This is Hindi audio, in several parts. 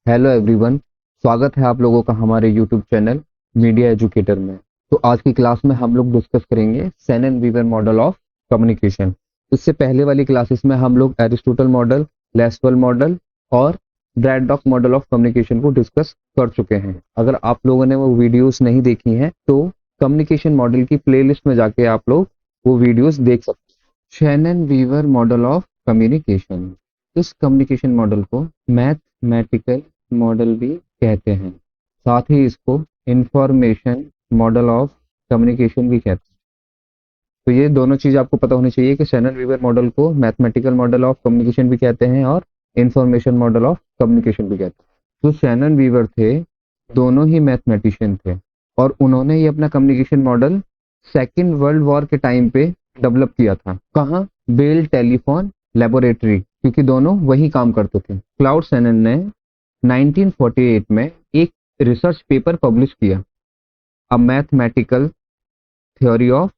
हेलो एवरीवन, स्वागत है आप लोगों का हमारे यूट्यूब चैनल मीडिया एजुकेटर में। तो आज की क्लास में हम लोग डिस्कस करेंगे Shannon Weaver model of communication. इससे पहले वाली क्लासेस में हम लोग एरिस्टोटल मॉडल, लेसवेल मॉडल और ब्रैडडॉक मॉडल ऑफ कम्युनिकेशन को डिस्कस कर चुके हैं। अगर आप लोगों ने वो वीडियोस नहीं देखी हैं तो कम्युनिकेशन मॉडल की प्लेलिस्ट में जाके आप लोग वो वीडियोस देख सकते हैं। Shannon Weaver model of communication, इस कम्युनिकेशन मॉडल को मैथमेटिकल मॉडल भी कहते हैं, साथ ही इसको इंफॉर्मेशन मॉडल ऑफ कम्युनिकेशन भी कहते हैं। तो ये दोनों चीज आपको पता होनी चाहिए कि शेनन वीवर मॉडल को मैथमेटिकल मॉडल ऑफ कम्युनिकेशन भी कहते हैं और इंफॉर्मेशन मॉडल ऑफ कम्युनिकेशन भी कहते हैं। जो शेनन वीवर थे दोनों ही मैथमेटिशियन थे और उन्होंने ये अपना communication model second world war के टाइम पे डेवलप किया था। कहाँ? बेल टेलीफोन लेबोरेटरी, क्योंकि दोनों वही काम करते थे। क्लाउड शेनन ने 1948 में एक रिसर्च पेपर पब्लिश किया, a mathematical theory of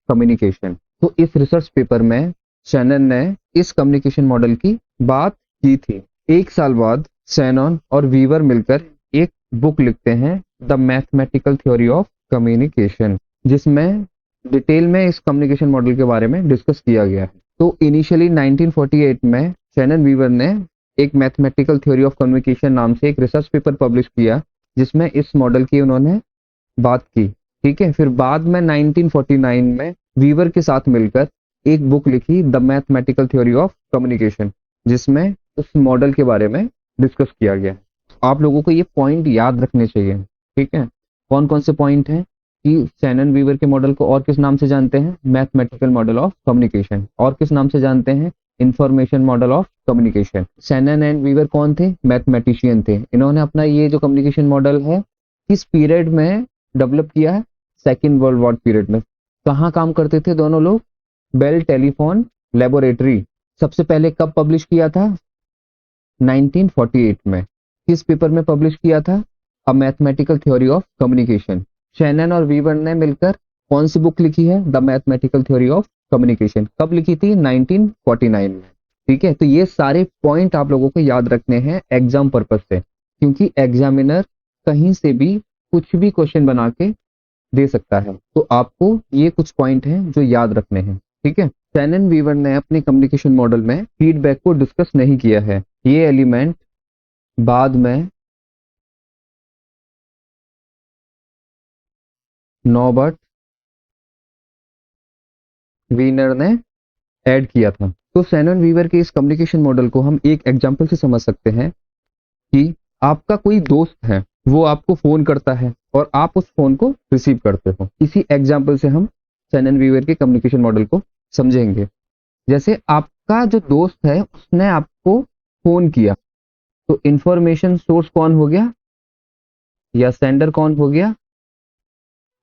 communication. तो इस रिसर्च पेपर में शेनन ने इस कम्युनिकेशन मॉडल की बात की थी। एक साल बाद शेनन और वीवर मिलकर एक बुक लिखते हैं, the mathematical theory of communication, जिसमें डिटेल में इस कम्युनिकेशन मॉडल के बारे में डिस्कस किया गया है। तो इनिशियली 1948 में शेनन वीवर ने एक मैथमेटिकल थ्योरी ऑफ कम्युनिकेशन नाम से एक रिसर्च पेपर पब्लिश किया, जिसमें इस मॉडल की उन्होंने बात की। ठीक है, फिर बाद में 1949 में वीवर के साथ मिलकर एक बुक लिखी, the mathematical theory of communication, जिसमें उस मॉडल के बारे में डिस्कस किया गया। आप लोगों को ये पॉइंट याद रखने चाहिए। ठीक है, कौन कौन से पॉइंट हैं कि शेनन वीवर के मॉडल को और किस नाम से जानते हैं? Mathematical model of communication. और किस नाम से जानते हैं? Information model of communication. Shannon and Weaver कौन थे? मैथमेटिशियन थे। इन्होंने अपना ये जो कम्युनिकेशन मॉडल है किस पीरियड में डेवलप किया है? सेकेंड वर्ल्ड वॉर पीरियड में। कहाँ काम करते थे दोनों लोग? Bell telephone laboratory. सबसे पहले कब पब्लिश किया था? 1948 में। किस पेपर में पब्लिश किया था? A mathematical theory of communication. Shannon और वीवर ने मिलकर कौन सी बुक लिखी है? The mathematical theory of communication. कब लिखी थी? 1949 में। ठीक है, तो ये सारे पॉइंट आप लोगों को याद रखने हैं एग्जाम पर्पज से, क्योंकि एग्जामिनर कहीं से भी कुछ भी क्वेश्चन बना के दे सकता है। तो आपको ये कुछ पॉइंट हैं जो याद रखने हैं। ठीक है, शेनन वीवर ने अपने कम्युनिकेशन मॉडल में फीडबैक को डिस्कस नहीं किया है। ये एलिमेंट बाद में नॉबर्ट वीनर ने ऐड किया था। तो शेनन वीवर के इस कम्युनिकेशन मॉडल को हम एक एग्जांपल से समझ सकते हैं कि आपका कोई दोस्त है, वो आपको फोन करता है और आप उस फोन को रिसीव करते हो। इसी एग्जांपल से हम शेनन वीवर के कम्युनिकेशन मॉडल को समझेंगे। जैसे आपका जो दोस्त है उसने आपको फोन किया, तो इंफॉर्मेशन सोर्स कौन हो गया या सेंडर कौन हो गया?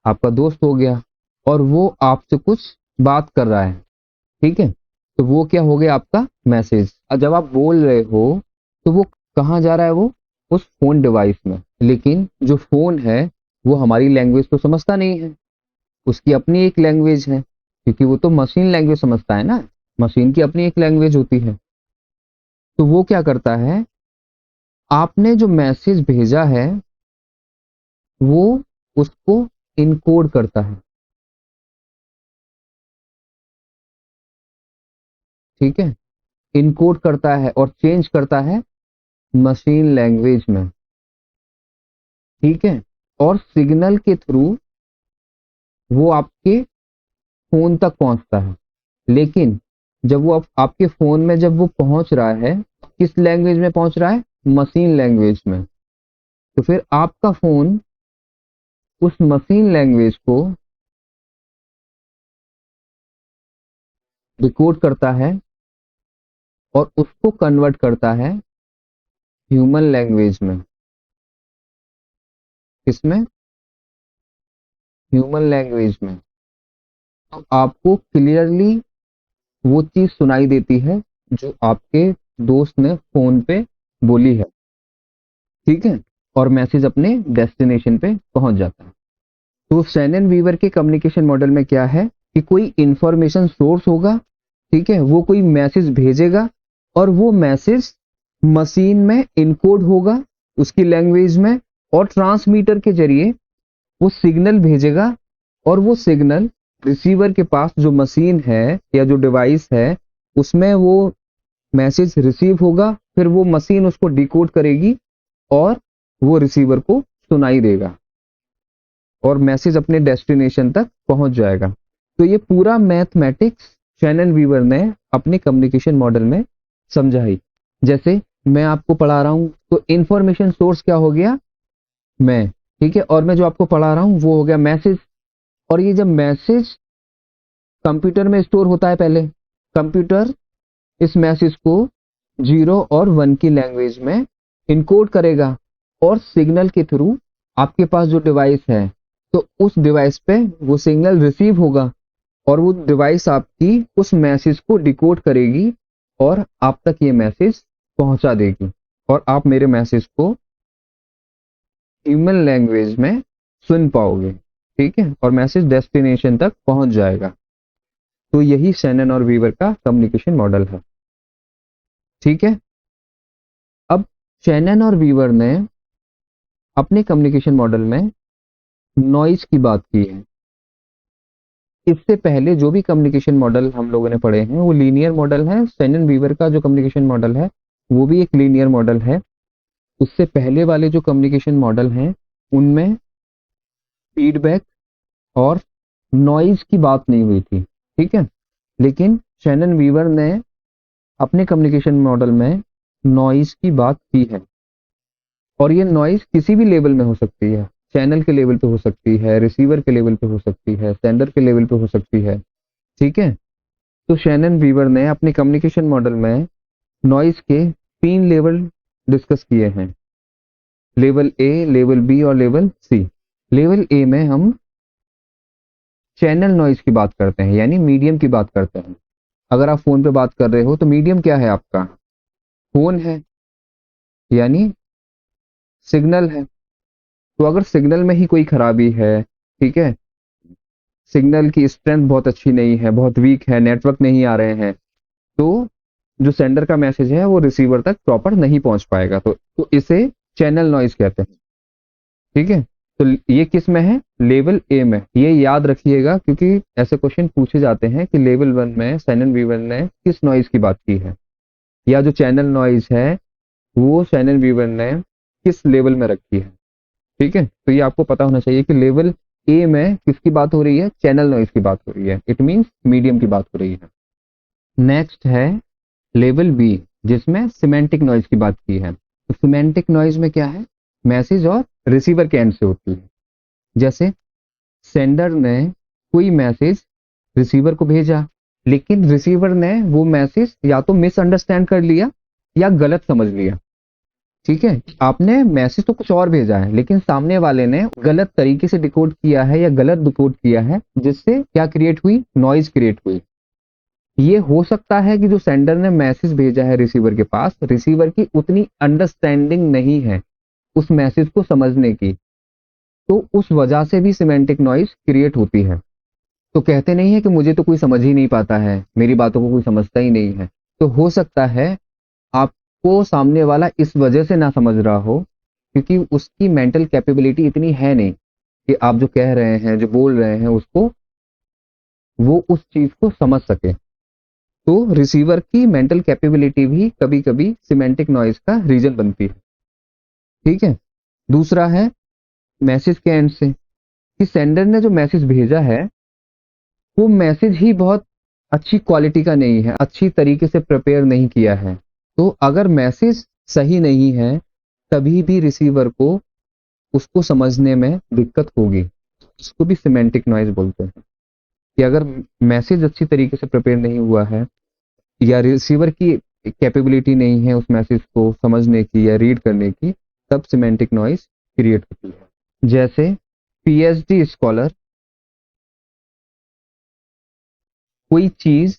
आपका दोस्त हो गया, और वो आपसे कुछ बात कर रहा है। ठीक है, तो वो क्या हो गया? आपका मैसेज। और जब आप बोल रहे हो तो वो कहाँ जा रहा है? वो उस फोन डिवाइस में। लेकिन जो फोन है वो हमारी लैंग्वेज तो समझता नहीं है, उसकी अपनी एक लैंग्वेज है, क्योंकि वो तो मशीन लैंग्वेज समझता है ना। मशीन की अपनी एक लैंग्वेज होती है। तो वो क्या करता है? आपने जो मैसेज भेजा है वो उसको इनकोड करता है। ठीक है, इनकोड करता है और चेंज करता है मशीन लैंग्वेज में। ठीक है, और सिग्नल के थ्रू वो आपके फोन तक पहुंचता है। लेकिन जब वो आपके फोन में जब वो पहुंच रहा है, किस लैंग्वेज में पहुंच रहा है? मशीन लैंग्वेज में। तो फिर आपका फोन उस मशीन लैंग्वेज को डिकोड करता है और उसको कन्वर्ट करता है ह्यूमन लैंग्वेज में। किसमें? ह्यूमन लैंग्वेज में। तो आपको क्लियरली वो चीज सुनाई देती है जो आपके दोस्त ने फोन पे बोली है। ठीक है, और मैसेज अपने डेस्टिनेशन पे पहुंच जाता है। तो शेनन वीवर के कम्युनिकेशन मॉडल में क्या है कि कोई इंफॉर्मेशन सोर्स होगा। ठीक है, वो कोई मैसेज भेजेगा और वो मैसेज मशीन में इनकोड होगा उसकी लैंग्वेज में, और ट्रांसमीटर के जरिए वो सिग्नल भेजेगा, और वो सिग्नल रिसीवर के पास जो मशीन है या जो डिवाइस है उसमें वो मैसेज रिसीव होगा, फिर वो मशीन उसको डिकोड करेगी और वो रिसीवर को सुनाई देगा और मैसेज अपने डेस्टिनेशन तक पहुंच जाएगा। तो ये पूरा मैथमेटिक्स शैनन वीवर ने अपने कम्युनिकेशन मॉडल में समझाई। जैसे मैं आपको पढ़ा रहा हूं तो इंफॉर्मेशन सोर्स क्या हो गया, मैं, ठीक है, और मैं जो आपको पढ़ा रहा हूं वो हो गया मैसेज। और ये जब मैसेज कंप्यूटर में स्टोर होता है, पहले कंप्यूटर इस मैसेज को 0 और 1 की लैंग्वेज में इनकोड करेगा और सिग्नल के थ्रू आपके पास जो डिवाइस है तो उस डिवाइस पे वो सिग्नल रिसीव होगा और वो डिवाइस आपकी उस मैसेज को डिकोड करेगी और आप तक ये मैसेज पहुंचा देगी और आप मेरे मैसेज को ह्यूमन लैंग्वेज में सुन पाओगे, ठीक है, और मैसेज डेस्टिनेशन तक पहुंच जाएगा। तो यही शैनन और वीवर का कम्युनिकेशन मॉडल है, ठीक है। अब शैनन और वीवर ने अपने कम्युनिकेशन मॉडल में नॉइज की बात की है। इससे पहले जो भी कम्युनिकेशन मॉडल हम लोगों ने पढ़े हैं वो लीनियर मॉडल है। शैनन वीवर का जो कम्युनिकेशन मॉडल है वो भी एक लीनियर मॉडल है। उससे पहले वाले जो कम्युनिकेशन मॉडल हैं उनमें फीडबैक और नॉइज की बात नहीं हुई थी, ठीक है। लेकिन शैनन वीवर ने अपने कम्युनिकेशन मॉडल में नॉइज की बात की है और ये नॉइज किसी भी लेवल में हो सकती है। चैनल के लेवल पे हो सकती है, रिसीवर के लेवल पे हो सकती है, सेंडर के लेवल पे हो सकती है, ठीक है। तो शैनन वीवर ने अपने कम्युनिकेशन मॉडल में नॉइज के 3 लेवल डिस्कस किए हैं, लेवल ए, लेवल बी और लेवल सी। लेवल ए में हम चैनल नॉइज की बात करते हैं, यानी मीडियम की बात करते हैं। अगर आप फोन पे बात कर रहे हो तो मीडियम क्या है आपका, फोन है, यानी सिग्नल है। तो अगर सिग्नल में ही कोई खराबी है, ठीक है, सिग्नल की स्ट्रेंथ बहुत अच्छी नहीं है, बहुत वीक है, नेटवर्क नहीं आ रहे हैं, तो जो सेंडर का मैसेज है वो रिसीवर तक प्रॉपर नहीं पहुंच पाएगा। तो इसे चैनल नॉइज कहते हैं, ठीक है। तो ये किस में है, लेवल ए में। ये याद रखिएगा क्योंकि ऐसे क्वेश्चन पूछे जाते हैं कि लेवल 1 में शैनन वीवर ने किस नॉइज की बात की है, या जो चैनल नॉइज है वो शैनन वीवर ने किस लेवल में रखी है, ठीक है। तो ये आपको पता होना चाहिए कि लेवल ए में किसकी बात हो रही है, चैनल नॉइज की बात हो रही है, इट मींस मीडियम की बात हो रही है। नेक्स्ट है लेवल बी, जिसमें सिमेंटिक नॉइज की बात की है। तो सिमेंटिक नॉइज में क्या है, मैसेज और रिसीवर के एंड से होती है। जैसे सेंडर ने कोई मैसेज रिसीवर को भेजा, लेकिन रिसीवर ने वो मैसेज या तो मिसअंडरस्टैंड कर लिया या गलत समझ लिया, ठीक है। आपने मैसेज तो कुछ और भेजा है लेकिन सामने वाले ने गलत तरीके से डिकोड किया है या गलत डिकोड किया है, जिससे क्या क्रिएट हुई, नॉइज क्रिएट हुई। ये हो सकता है कि जो सेंडर ने मैसेज भेजा है रिसीवर के पास, रिसीवर की उतनी अंडरस्टैंडिंग नहीं है उस मैसेज को समझने की, तो उस वजह से भी सिमेंटिक नॉइज क्रिएट होती है। तो कहते नहीं है कि मुझे तो कोई समझ ही नहीं पाता है, मेरी बातों को कोई समझता ही नहीं है। तो हो सकता है आपको सामने वाला इस वजह से ना समझ रहा हो क्योंकि उसकी मेंटल कैपेबिलिटी इतनी है नहीं कि आप जो कह रहे हैं, जो बोल रहे हैं, उसको वो उस चीज को समझ सके। तो रिसीवर की मेंटल कैपेबिलिटी भी कभी कभी सिमेंटिक नॉइज का रीजन बनती है, ठीक है। दूसरा है मैसेज के एंड से, कि सेंडर ने जो मैसेज भेजा है वो मैसेज ही बहुत अच्छी क्वालिटी का नहीं है, अच्छी तरीके से प्रिपेयर नहीं किया है। तो अगर मैसेज सही नहीं है तभी भी रिसीवर को उसको समझने में दिक्कत होगी। इसको भी सिमेंटिक नॉइज बोलते हैं कि अगर मैसेज अच्छी तरीके से प्रिपेयर नहीं हुआ है या रिसीवर की कैपेबिलिटी नहीं है उस मैसेज को समझने की या रीड करने की, तब सिमेंटिक नॉइज क्रिएट होती है। जैसे पीएचडी स्कॉलर कोई चीज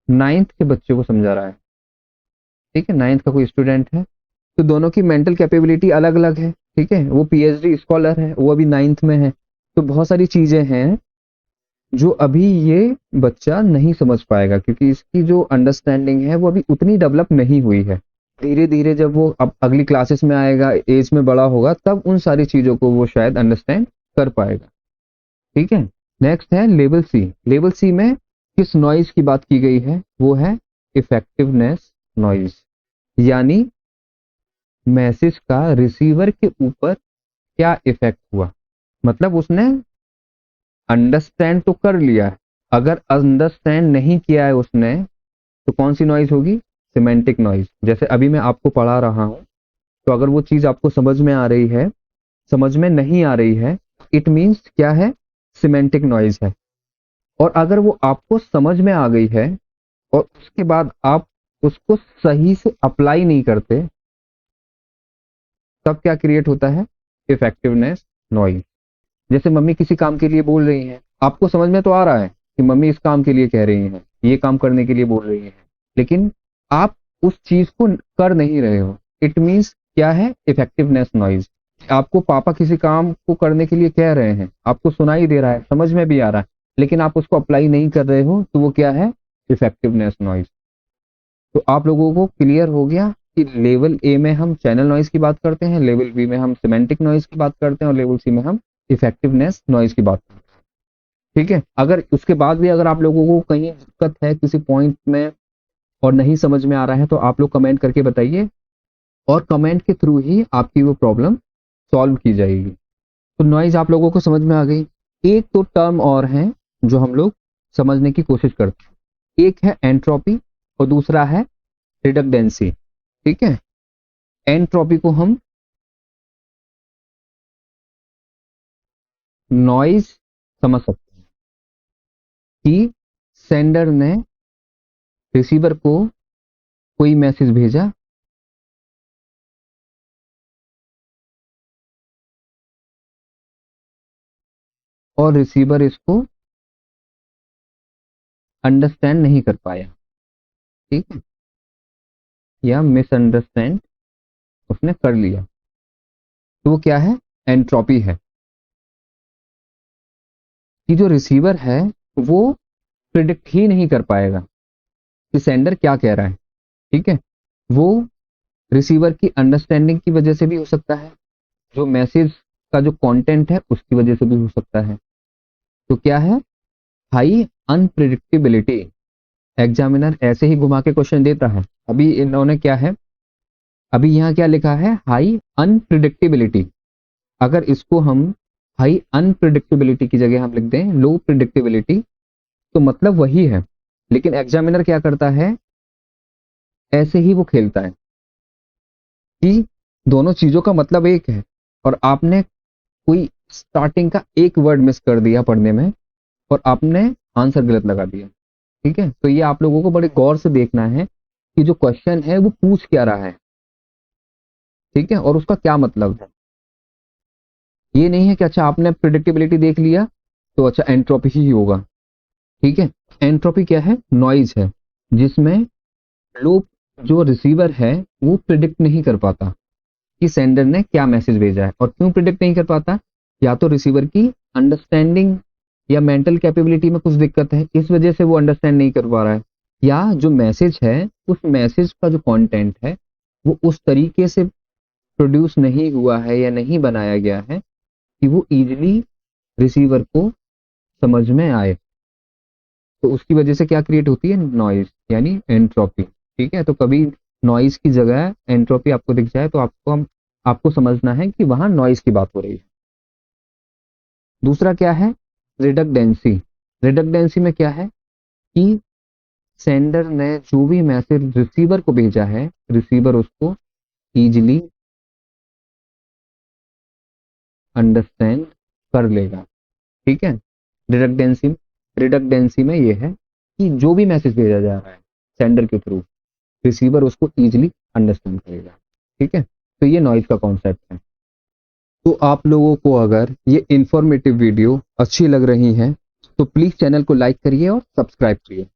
9th के बच्चे को समझा रहा है, ठीक है, 9th का कोई स्टूडेंट है, तो दोनों की मेंटल कैपेबिलिटी अलग अलग है, ठीक है। वो पीएचडी स्कॉलर है, वो अभी 9th में है, तो बहुत सारी चीजें हैं जो अभी ये बच्चा नहीं समझ पाएगा क्योंकि इसकी जो अंडरस्टैंडिंग है वो अभी उतनी डेवलप नहीं हुई है। धीरे धीरे जब वो अब अगली क्लासेस में आएगा, एज में बड़ा होगा, तब उन सारी चीजों को वो शायद अंडरस्टैंड कर पाएगा। ठीक है। नेक्स्ट है लेवल सी। लेवल सी में किस नॉइज की बात की गई है? वो है इफेक्टिवनेस नॉइज, यानी मैसेज का रिसीवर के ऊपर क्या इफेक्ट हुआ। मतलब उसने अंडरस्टैंड तो कर लिया है, अगर अंडरस्टैंड नहीं किया है उसने तो कौन सी नॉइज होगी? Semantic noise. जैसे अभी मैं आपको पढ़ा रहा हूं, तो अगर वो चीज आपको समझ में आ रही है, समझ में नहीं आ रही है, इट मीन्स क्या है? सिमेंटिक नॉइज है। और अगर वो आपको समझ में आ गई है और उसके बाद आप उसको सही से अप्लाई नहीं करते, तब क्या क्रिएट होता है? Effectiveness noise. जैसे मम्मी किसी काम के लिए बोल रही हैं, आपको समझ में तो आ रहा है कि मम्मी इस काम के लिए कह रही हैं, ये काम करने के लिए बोल रही हैं, लेकिन आप उस चीज को कर नहीं रहे हो। इट मीन्स क्या है? Effectiveness noise. आपको पापा किसी काम को करने के लिए कह रहे हैं, आपको सुनाई दे रहा है, समझ में भी आ रहा है, लेकिन आप उसको अप्लाई नहीं कर रहे हो, तो वो क्या है? Effectiveness noise. तो आप लोगों को क्लियर हो गया कि लेवल ए में हम चैनल नॉइज की बात करते हैं, लेवल बी में हम सिमेंटिक नॉइज की बात करते हैं, और लेवल सी में हम इफेक्टिवनेस नॉइज की बात करते हैं। ठीक है। अगर उसके बाद भी अगर आप लोगों को कहीं दिक्कत है किसी पॉइंट में और नहीं समझ में आ रहा है, तो आप लोग कमेंट करके बताइए, और कमेंट के थ्रू ही आपकी वो प्रॉब्लम सॉल्व की जाएगी। तो नॉइज आप लोगों को समझ में आ गई। एक तो टर्म और है जो हम लोग समझने की कोशिश करते हैं, एक है एंट्रोपी और दूसरा है रिडंडेंसी। ठीक है। एंट्रोपी को हम नॉइज समझ सकते हैं कि सेंडर ने रिसीवर को कोई मैसेज भेजा और रिसीवर इसको अंडरस्टैंड नहीं कर पाया। ठीक है। या मिसअंडरस्टैंड उसने कर लिया, तो वो क्या है? एंट्रोपी है। कि जो रिसीवर है वो प्रिडिक्ट ही नहीं कर पाएगा कि सेंडर क्या कह रहा है। ठीक है। वो रिसीवर की अंडरस्टैंडिंग की वजह से भी हो सकता है, जो मैसेज का जो कंटेंट है उसकी वजह से भी हो सकता है। तो क्या है? High unpredictability. एग्जामिनर ऐसे ही घुमा के क्वेश्चन देता है। अभी इन्होंने क्या है, अभी यहाँ क्या लिखा है? High unpredictability. अगर इसको हम हाई अनप्रिडिक्टेबिलिटी की जगह हम लिख दें लो प्रिडिक्टेबिलिटी, तो मतलब वही है, लेकिन एग्जामिनर क्या करता है? ऐसे ही वो खेलता है कि दोनों चीजों का मतलब एक है, और आपने कोई स्टार्टिंग का एक वर्ड मिस कर दिया पढ़ने में और आपने आंसर गलत लगा दिया। ठीक है। तो ये आप लोगों को बड़े गौर से देखना है कि जो क्वेश्चन है वो पूछ क्या रहा है। ठीक है। और उसका क्या मतलब है। ये नहीं है कि अच्छा आपने प्रिडिक्टेबिलिटी देख लिया तो अच्छा एंट्रोपी ही होगा। ठीक है। एंट्रोपी क्या है? नॉइज है, जिसमें लोग, जो रिसीवर है, वो प्रिडिक्ट नहीं कर पाता कि सेंडर ने क्या मैसेज भेजा है। और क्यों प्रिडिक्ट नहीं कर पाता? या तो रिसीवर की अंडरस्टैंडिंग या मेंटल कैपेबिलिटी में कुछ दिक्कत है, इस वजह से वो अंडरस्टैंड नहीं कर पा रहा है, या जो मैसेज है उस मैसेज का जो कंटेंट है वो उस तरीके से प्रोड्यूस नहीं हुआ है या नहीं बनाया गया है कि वो इजीली रिसीवर को समझ में आए। तो उसकी वजह से क्या क्रिएट होती है? नॉइज, यानी एंट्रोपी। ठीक है। तो कभी नॉइज की जगह एंट्रोपी आपको दिख जाए तो आपको समझना है कि वहां नॉइज की बात हो रही है। दूसरा क्या है? रिडंडेंसी। रिडंडेंसी में क्या है कि सेंडर ने जो भी मैसेज रिसीवर को भेजा है, रिसीवर उसको इजीली अंडरस्टैंड कर लेगा। ठीक है। रिडंडेंसी रिडंडेंसी में ये है कि जो भी मैसेज भेजा जा रहा है सेंडर के थ्रू, रिसीवर उसको इजीली अंडरस्टैंड करेगा। ठीक है। तो ये नॉइज का कॉन्सेप्ट है। तो आप लोगों को अगर ये इंफॉर्मेटिव वीडियो अच्छी लग रही है तो प्लीज चैनल को लाइक करिए और सब्सक्राइब करिए।